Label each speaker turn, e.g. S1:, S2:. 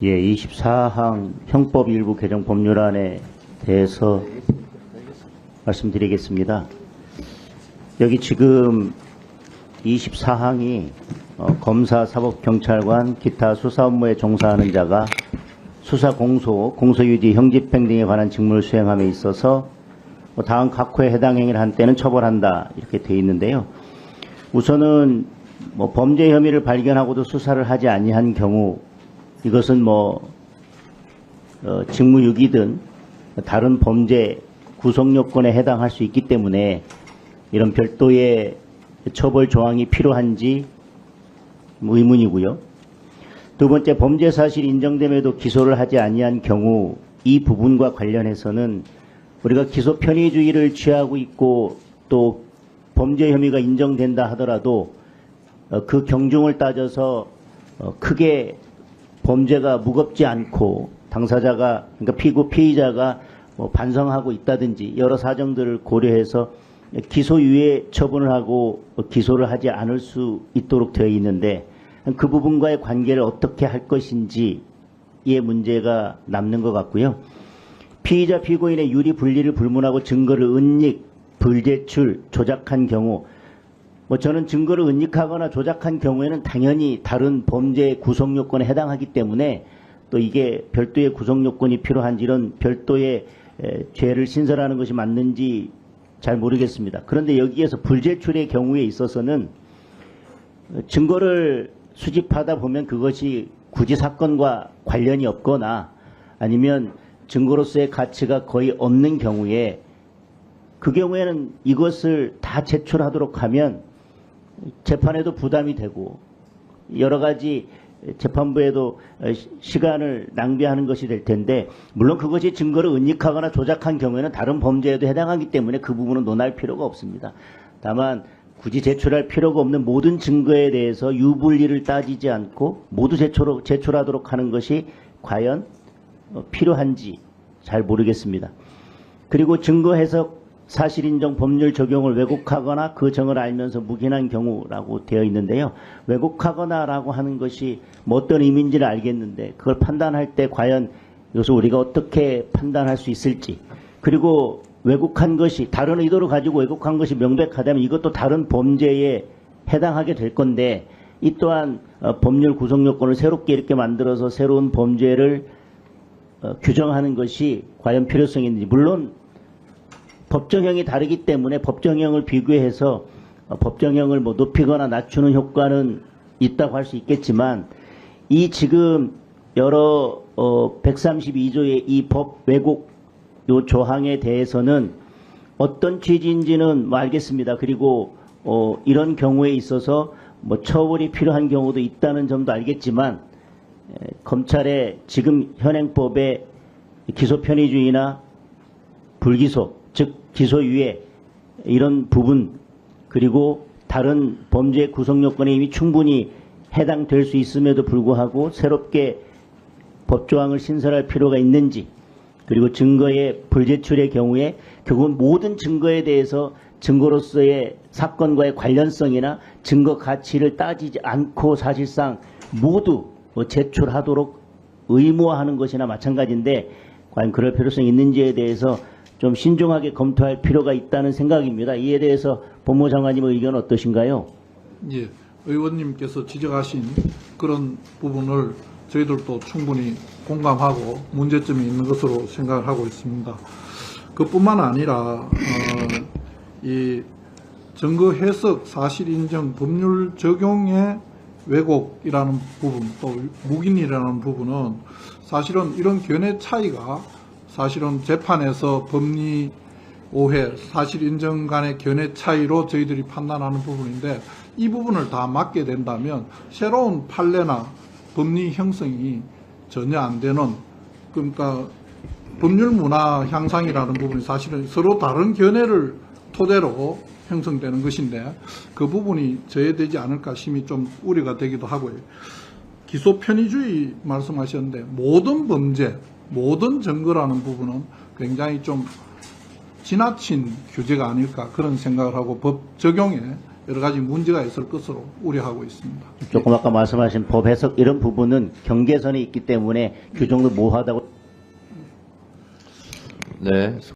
S1: 예, 24항 형법 일부 개정 법률안에 대해서 말씀드리겠습니다. 여기 지금 24항이 검사, 사법, 경찰관, 기타 수사 업무에 종사하는 자가 수사 공소, 공소유지, 형집행 등에 관한 직무를 수행함에 있어서 다음 각 호에 해당 행위를 한 때는 처벌한다 이렇게 되어 있는데요. 우선은 범죄 혐의를 발견하고도 수사를 하지 아니한 경우 이것은 직무유기든 다른 범죄 구성요건에 해당할 수 있기 때문에 이런 별도의 처벌 조항이 필요한지 의문이고요. 두 번째, 범죄 사실이 인정됨에도 기소를 하지 아니한 경우 이 부분과 관련해서는 우리가 기소 편의주의를 취하고 있고 또 범죄 혐의가 인정된다 하더라도 그 경중을 따져서 크게 범죄가 무겁지 않고 당사자가, 그러니까 피의자가 반성하고 있다든지 여러 사정들을 고려해서 기소유예 처분을 하고 기소를 하지 않을 수 있도록 되어 있는데 그 부분과의 관계를 어떻게 할 것인지의 문제가 남는 것 같고요. 피의자 피고인의 유리 분리를 불문하고 증거를 은닉, 불제출, 조작한 경우 저는 증거를 은닉하거나 조작한 경우에는 당연히 다른 범죄 구성요건에 해당하기 때문에 또 이게 별도의 구성요건이 필요한지 이런 별도의 죄를 신설하는 것이 맞는지 잘 모르겠습니다. 그런데 여기에서 불제출의 경우에 있어서는 증거를 수집하다 보면 그것이 굳이 사건과 관련이 없거나 아니면 증거로서의 가치가 거의 없는 경우에 그 경우에는 이것을 다 제출하도록 하면 재판에도 부담이 되고 여러 가지 재판부에도 시간을 낭비하는 것이 될 텐데 물론 그것이 증거를 은닉하거나 조작한 경우에는 다른 범죄에도 해당하기 때문에 그 부분은 논할 필요가 없습니다. 다만 굳이 제출할 필요가 없는 모든 증거에 대해서 유불리를 따지지 않고 모두 제출하도록 하는 것이 과연 필요한지 잘 모르겠습니다. 그리고 증거 해석 사실인정 법률 적용을 왜곡하거나 그 정을 알면서 묵인한 경우라고 되어 있는데요. 왜곡하거나라고 하는 것이 어떤 의미인지를 알겠는데 그걸 판단할 때 과연 이것을 우리가 어떻게 판단할 수 있을지, 그리고 왜곡한 것이 다른 의도를 가지고 왜곡한 것이 명백하다면 이것도 다른 범죄에 해당하게 될 건데 이 또한 법률 구성 요건을 새롭게 이렇게 만들어서 새로운 범죄를 규정하는 것이 과연 필요성이 있는지, 물론 법정형이 다르기 때문에 법정형을 비교해서 법정형을 높이거나 낮추는 효과는 있다고 할 수 있겠지만 이 지금 여러 132조의 이 법 왜곡 요 조항에 대해서는 어떤 취지인지는 알겠습니다. 그리고 이런 경우에 있어서 처벌이 필요한 경우도 있다는 점도 알겠지만 검찰의 지금 현행법의 기소 편의주의나 불기소, 즉 기소유예 이런 부분 그리고 다른 범죄 구성요건에 이미 충분히 해당될 수 있음에도 불구하고 새롭게 법조항을 신설할 필요가 있는지, 그리고 증거의 불제출의 경우에 결국은 모든 증거에 대해서 증거로서의 사건과의 관련성이나 증거 가치를 따지지 않고 사실상 모두 제출하도록 의무화하는 것이나 마찬가지인데 과연 그럴 필요성이 있는지에 대해서 좀 신중하게 검토할 필요가 있다는 생각입니다. 이에 대해서 법무장관님의 의견은 어떠신가요?
S2: 예, 의원님께서 지적하신 그런 부분을 저희들도 충분히 공감하고 문제점이 있는 것으로 생각을 하고 있습니다. 그뿐만 아니라 이 증거 해석, 사실 인정, 법률 적용의 왜곡이라는 부분, 또 묵인이라는 부분은 사실은 이런 견해 차이가 사실은 재판에서 법리 오해, 사실 인정 간의 견해 차이로 저희들이 판단하는 부분인데 이 부분을 다 막게 된다면 새로운 판례나 법리 형성이 전혀 안 되는, 그러니까 법률 문화 향상이라는 부분이 사실은 서로 다른 견해를 토대로 형성되는 것인데 그 부분이 저해되지 않을까 심히 좀 우려가 되기도 하고요. 기소 편의주의 말씀하셨는데 모든 범죄, 모든 증거라는 부분은 굉장히 좀 지나친 규제가 아닐까 그런 생각을 하고 법 적용에 여러 가지 문제가 있을 것으로 우려하고 있습니다.
S1: 조금 아까 말씀하신 법 해석 이런 부분은 경계선이 있기 때문에 규정도 모호하다고.
S3: 네.